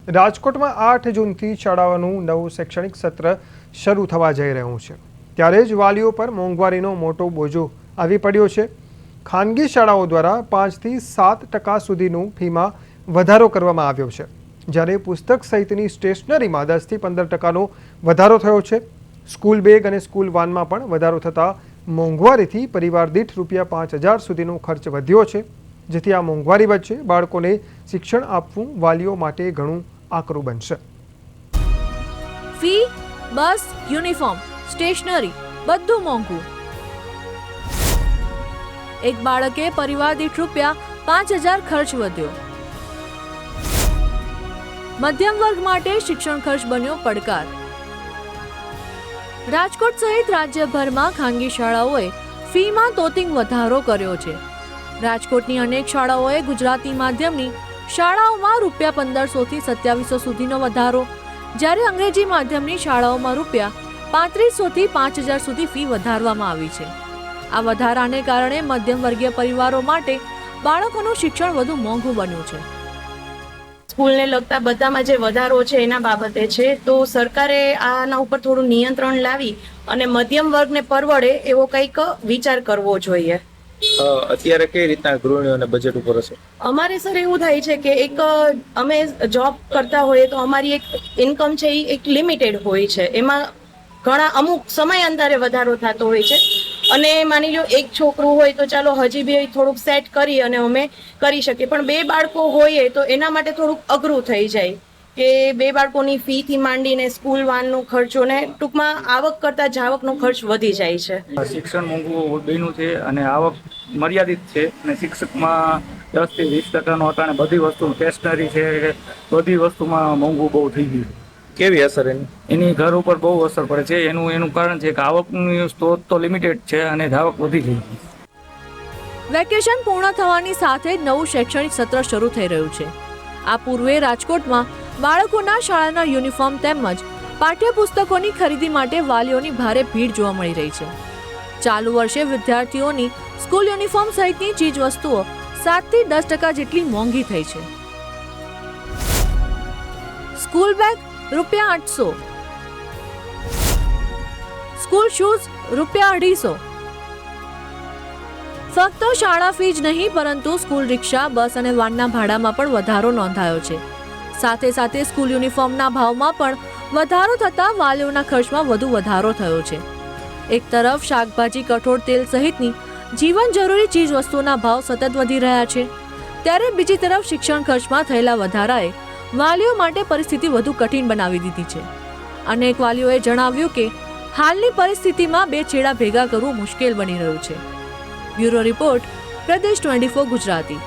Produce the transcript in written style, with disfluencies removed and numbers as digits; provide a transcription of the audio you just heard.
રાજકોટમાં 8 જૂનથી શાળાઓનું નવું શૈક્ષણિક સત્ર શરૂ થવા જઈ રહ્યું છે, ત્યારે જ વાલીઓ પર મોંઘવારીનો મોટો બોજો આવી પડ્યો છે। ખાનગી શાળાઓ દ્વારા 5 થી 7% સુધીનું ફીમાં વધારો કરવામાં આવ્યો છે, જ્યારે પુસ્તક સહિતની સ્ટેશનરીમાં 10 થી 15%નો વધારો થયો છે। સ્કૂલ બેગ અને સ્કૂલ વાનમાં પણ વધારો થતાં મોંઘવારીથી પરિવાર દીઠ ₹5000 સુધીનો ખર્ચ વધ્યો છે, જેથી આ મોંઘવારી વચ્ચે બાળકોને શિક્ષણ આપવું વાલીઓ માટે ઘણું આકરું બનશે। ફી, બસ, યુનિફોર્મ, સ્ટેશનરી બધું મોંઘું। એક બાળકે પરિવાર દીઠ ₹5000 ખર્ચ વધ્યો। મધ્યમ વર્ગ માટે શિક્ષણ ખર્ચ બન્યો પડકાર। રાજકોટ સહિત રાજ્યભરમાં ખાનગી શાળાઓએ ફીમાં તોતિંગ વધારો કર્યો છે। રાજકોટની અનેક શાળાઓએ ગુજરાતી માધ્યમની શાળાઓમાં ₹1500 થી ₹2700 સુધીનો વધારો, જ્યારે અંગ્રેજી માધ્યમની શાળાઓમાં ₹3500 થી ₹5000 સુધી ફી વધારવામાં આવી છે। આ વધારાને કારણે મધ્યમ વર્ગીય પરિવારો માટે બાળકોનું શિક્ષણ વધુ મોંઘું બન્યું છે। સ્કૂલને લગતા બધામાં જે વધારો છે એના બાબતે છે, તો સરકારે આના ઉપર થોડું નિયંત્રણ લાવી અને મધ્યમ વર્ગને પરવડે એવો કંઈક વિચાર કરવો જોઈએ। અત્યારે કઈ રીતના ગૃહિણીઓને બજેટ ઉપર હશે? અમારે સર એવું થાય છે કે એક અમે જોબ કરતા હોઈએ તો અમારી એક ઇન્કમ છે એ એક લિમિટેડ હોય છે, એમાં ઘણા અમુક સમય અંતરે વધારો થતો હોય છે, અને માની લો એક છોકરું હોય તો ચાલો હજી બી થોડુંક સેટ કરી અને અમે કરી શકીએ, પણ 2 બાળકો હોઈએ તો એના માટે થોડુંક અઘરું થઈ જાય કે 2 બાળકોની ફી થી માંડીને સ્કૂલ વાનનો ખર્ચો ને ટૂંકમાં આવક કરતા જાવકનો ખર્ચ વધી જાય છે। શિક્ષણ મોંઘું બન્યું છે અને આવક મર્યાદિત છે, અને શિક્ષકમાં 10 થી 20%નો હતા, અને બધી વસ્તુ સ્ટેશનરી છે, બધી વસ્તુમાં મોંઘું બહુ થઈ ગયું। કેવી અસર એની ઘર ઉપર બહુ અસર પડે છે। એનું કારણ છે કે આવકની સ્ત્રોત તો લિમિટેડ છે અને જાવક વધી ગઈ। વેકેશન પૂર્ણ થવાની સાથે જ નવું શૈક્ષણિક સત્ર શરૂ થઈ રહ્યું છે। આ પૂર્વે રાજકોટમાં બાળકોના શાળાના યુનિફોર્મ તેમજ પાઠ્યપુસ્તકોની ખરીદી માટે વાલીઓની ભારે ભીડ જોવા મળી રહી છે। ચાલુ વર્ષે વિદ્યાર્થીઓની સ્કૂલ યુનિફોર્મ સહિતની ચીજ વસ્તુઓ 7 થી 10% જેટલી મોંઘી થઈ છે। School bag ₹800, school shoes ₹250। ફક્ત શાળા ફી જ નહીં, પરંતુ સ્કૂલ રિક્ષા, બસ અને વાનના ભાડામાં પણ વધારો નોંધાયો છે। સાથે સાથે સ્કૂલ યુનિફોર્મના ભાવમાં પણ વધારો થતાં વાલીઓના ખર્ચમાં વધુ વધારો થયો છે। એક તરફ શાકભાજી, કઠોળ, તેલ સહિતની જીવન જરૂરી ચીજ વસ્તુઓના ભાવ સતત વધી રહ્યા છે, ત્યારે બીજી તરફ શિક્ષણ ખર્ચમાં થયેલા વધારાએ વાલીઓ માટે પરિસ્થિતિ વધુ કઠિન બનાવી દીધી છે। અનેક વાલીઓએ જણાવ્યું કે હાલની પરિસ્થિતિમાં 2 છેડા ભેગા કરવું મુશ્કેલ બની રહ્યું છે। બ્યુરો રિપોર્ટ, પ્રદેશ 24 ગુજરાતી।